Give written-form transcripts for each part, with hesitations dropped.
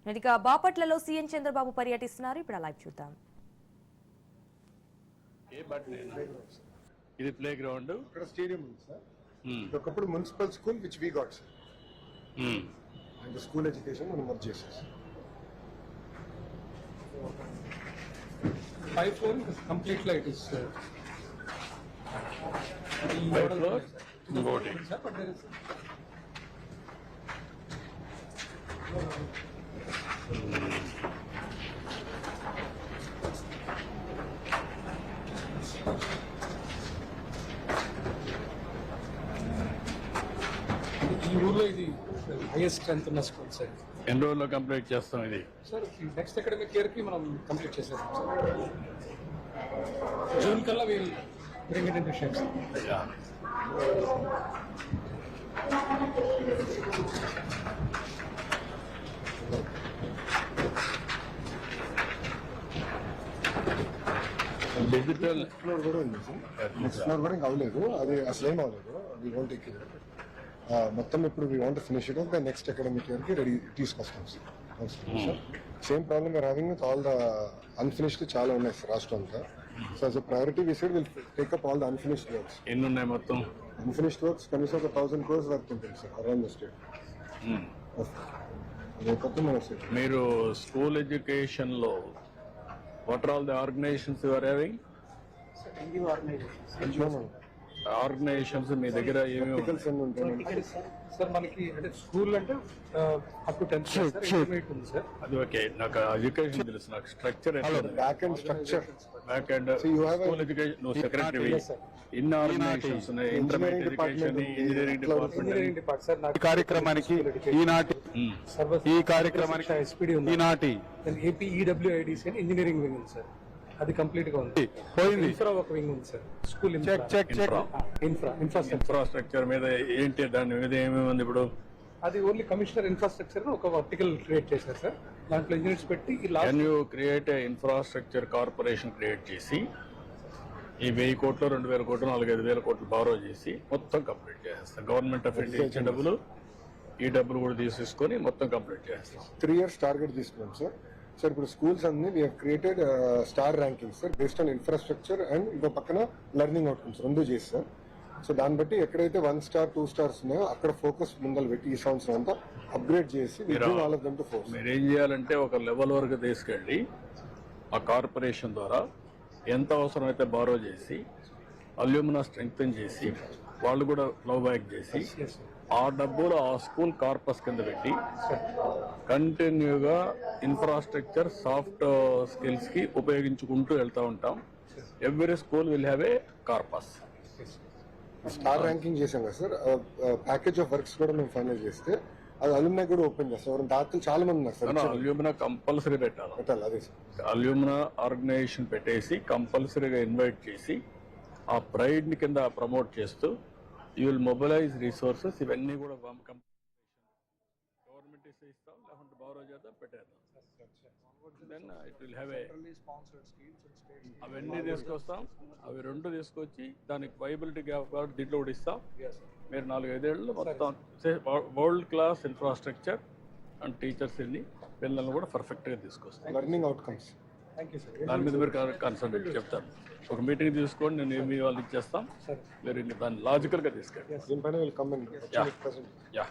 ఇక బాపట్లలో సీఎం చంద్రబాబు పర్యటిస్తున్నారు. ఇప్పుడు లైవ్ చూద్దాం. ఇది ప్లే గ్రౌండ్, ఇక్కడ స్టేడియం ఉంది సార్. ఇది ఒకప్పుడు municipal school which we got sir. And school education మనం వర్క్ చేసాం sir. 5 floor complete light is 5 floor ఇంకోటి but there is ఈ ఊర్లో ఇది హైయెస్ట్ స్ట్రెంత్ ఉన్న స్కూల్ సార్. ఎన్ని రోజుల్లో కంప్లీట్ చేస్తాం ఇది? సార్ నెక్స్ట్ అకాడమిక్ ఇయర్ కి మనం కంప్లీట్ చేసేస్తాం సార్. జూన్ కల్లా wheel bring it into shape sir. Digital floor కూడా ఉంది సార్. నెక్స్ట్ ఫ్లోర్ కూడా ఇంకా అవ్వలేదు, అది అసలు ఏం అవ్వలేదు. వీ వాంట్ టేక్ ఇట్ మొత్తం ఇప్పుడు we want finish it the next academic year కి రెడీ తీసుకొస్తాం sir. Same problem we are having with all the unfinished చాలా ఉన్నాయి సార్ రాష్ట్రం అంతా. So as a priority we said will take up all the unfinished works. ఎన్ని ఉన్నాయి మొత్తం? Unfinished works కనీసం ఒక 1000 crores వర్క్ ఉంటుంది సార్ అరౌండ్ ద స్టేట్. అదొకటి మన సార్. మీరు స్కూల్ ఎడ్యుకేషన్ లో what are all the organisations you are having? Organisations మీ దగ్గర ఏమేమి ఆర్టికల్స్ ఎన్ని ఉంటాయి సార్? మనకి అంటే స్కూల్ అంటే up to 10th sir, intermediate ఉంది సార్. అది ఓకే, నాకు ఎడ్యుకేషన్ తెలుసు, నాకు structure back and structure. Back and So you have a- school education నువ్వు సెక్రటరీ. Yes, sir. ఇన్ని ఆర్గనైజేషన్స్ ఉన్నాయి, intermediate education, engineering department. Engineering depart sir. నాకు కార్యక్రమానికి ఈనాటి ఈ కార్యక్రమానికి ఎస్పీడీ ఉంది. ఈనాటి ఏపీ ఈడబ్ల్యూఐడిసి అని ఇంజనీరింగ్ వింగ్ ఉంది సార్. అది కంప్లీట్ గా ఉంది. పోయింది. ఇన్ఫ్రా ఒక వింగ్ ఉంది sir. School check check check infrastructure. Infrastructure మీద ఏంటి, దాని మీద ఏమేమి ఉంది ఇప్పుడు? అది ఓన్లీ కమిషనర్ ఇన్ఫ్రాస్ట్రక్చర్ ఒక వర్టికల్ క్రియేట్ చేశారు సార్. దాంట్లో ఇంజనీర్స్ పెట్టి ఈ can you create infrastructure corporation create చేసి ఈ 1000 కోట్లు 2000 కోట్లు 4-5,000 కోట్లు బారో చేసి మొత్తం కంప్లీట్ చేసేస్తాం. గవర్నమెంట్ ఆఫ్ ఇండియా ఇచ్చే డబ్బులు, ఈ డబ్బులు కూడా తీసేసుకొని మొత్తం కంప్లీట్ చేస్తాం. 3 years టార్గెట్ తీసుకున్నాం సార్. సార్ ఇప్పుడు స్కూల్స్ అన్ని we created star ranking sir based on infrastructure and ఇంకో పక్కన లెర్నింగ్ అవుట్కమ్స్ రెండు చేసి సార్. సో దాన్ని బట్టి ఎక్కడైతే 1 star 2 stars ఉన్నాయో అక్కడ ఫోకస్ ముందలు పెట్టి ఈ సంవత్సరం అంతా అప్గ్రేడ్ చేసి all of them to force. మీరు ఏం చేయాలంటే ఒక లెవెల్ వరకు తీసుకెళ్ళి ఆ కార్పొరేషన్ ద్వారా ఎంత అవసరమైతే బారో చేసి అల్యూమినా స్ట్రెంగ్తన్ చేసి వాళ్ళు కూడా ఫ్లో బ్యాక్ చేసి ఆ డబ్బులు ఆ స్కూల్ కార్పస్ కింద పెట్టి కంటిన్యూగా ఇన్ఫ్రాస్ట్రక్చర్ సాఫ్ట్ స్కిల్స్ కి ఉపయోగించుకుంటూ వెళ్తూ ఉంటాం. Every school will have A corpus. Star ranking చేసాం కదా సార్. ప్యాకేజ్ ఆఫ్ వర్క్స్ కూడా మేము ఫైనల్ చేస్తే అది అల్యూమినా కూడా ఓపెన్ చేస్తాం. ఎవరైనా దాతలు చాలా మంది ఉన్నారు సార్. అల్యూమినా కంపల్సరీ పెట్టాలి. పెట్టాలి అదే సార్. అల్యూమినా ఆర్గనైజేషన్ పెట్టేసి కంపల్సరీగా ఇన్వైట్ చేసి ఆ ప్రైడ్ ని కింద ప్రమోట్ చేస్తూ యూ విల్ మొబిలైజ్ రిసోర్సెస్. ఇవన్నీ కూడా గవర్నమెంట్ ఇస్తాం, లేకుంటే బారో చేద్దాం, పెట్టేద్దాం. Then it will have a అవన్నీ తీసుకొస్తాం. అవి 2 తీసుకొచ్చి దానికి వైబిలిటీ గ్యాప్ కాబట్టి దీంట్లో కూడా ఇస్తాం. మీరు 4-5 ఏళ్ళు మొత్తం world class infrastructure and teachers ని పిల్లల్ని కూడా పర్ఫెక్ట్ గా తీసుకొస్తాం. లెర్నింగ్ అవుట్కమ్స్ దాని మీద మీరు కన్సల్ట్ చెప్తాను. ఒక మీటింగ్ తీసుకోండి, నేను ఏమి వాళ్ళు ఇచ్చేస్తాం. మీరు దాన్ని లాజికల్ గా తీసుకెళ్ళి దీనిపైన will come in present. Yeah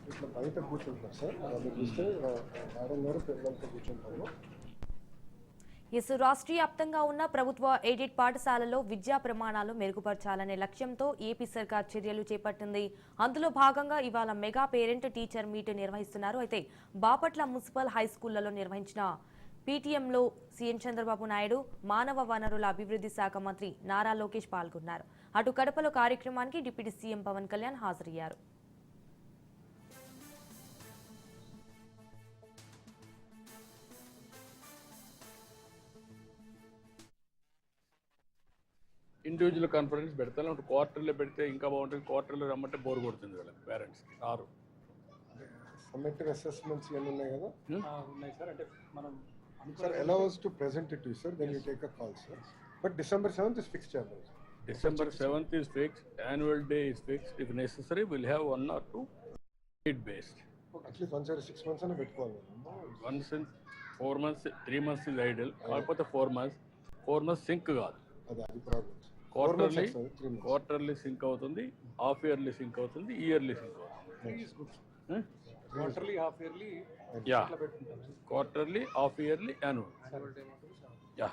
ఇట్లా బయట కూర్చుంటారు సార్. మీరు చూస్తే మేడం గారు పిల్లలతో కూర్చుంటారు. రాష్ట్రీయ వ్యాప్తంగా ఉన్న ప్రభుత్వ ఎయిడెడ్ పాఠశాలల్లో విద్యా ప్రమాణాలు మెరుగుపరచాలనే లక్ష్యంతో ఏపీ సర్కార్ చర్యలు చేపట్టింది. అందులో భాగంగా ఇవాళ మెగా పేరెంట్ టీచర్ మీట్ నిర్వహిస్తున్నారు. అయితే బాపట్ల మున్సిపల్ హై స్కూళ్లలో నిర్వహించిన పీటీఎంలో సీఎం చంద్రబాబు నాయుడు, మానవ వనరుల అభివృద్ధి శాఖ మంత్రి నారా లోకేష్ పాల్గొన్నారు. అటు కడపలో కార్యక్రమానికి డిప్యూటీ సీఎం పవన్ కళ్యాణ్ హాజరయ్యారు. ఇండివిజువల్ కాన్ఫరెన్స్ పెడతాను, అంటే క్వార్టర్లో పెడితే ఇంకా బాగుంటుంది. క్వార్టర్లో రమ్మంటే బోర్ కొడుతుంది వీళ్ళకి, పేరెంట్స్కి రారు. సమ్మేటివ్ అసెస్మెంట్స్ ఇవన్నీ ఉన్నాయి కదా ఉన్నాయి సార్. అంటే మనం sir allow us to present it to you sir, then you take a call sir, but December 7th is fixed చేద్దాం. December 7th is fixed, annual day is fixed. If necessary, we'll have 1 or 2 need-based. At least 1 6 months అని పెట్టుకోవాలి Once in 4 months, 3 months is idle. కాకపోతే 4 months sync కాదు. అది problem. Quarterly sync అవుతుంది, half yearly sync అవుతుంది, yearly sync అవుతుంది. Quarterly half yearly yeah, quarterly, half yearly, annual. Yeah,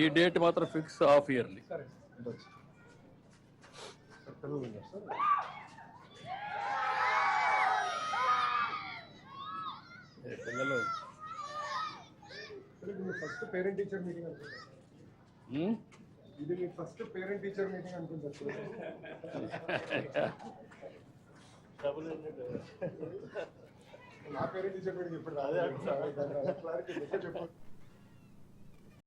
ఈ date మాత్రం ఫిక్స్ హాఫ్ ఇయర్లీ. సరే పిల్లలు ఉన్నారు సార్. పిల్లలు ఇది మీ ఫస్ట్ పేరెంట్ టీచర్ మీటింగ్ అనుకుంటా. ఇది మీ ఫస్ట్ పేరెంట్ టీచర్ మీటింగ్ అనుకుంటా. నా పేరెంట్ టీచర్ మీటింగ్ ఇప్పుడు రాదే. క్లారిటీ చెప్పు.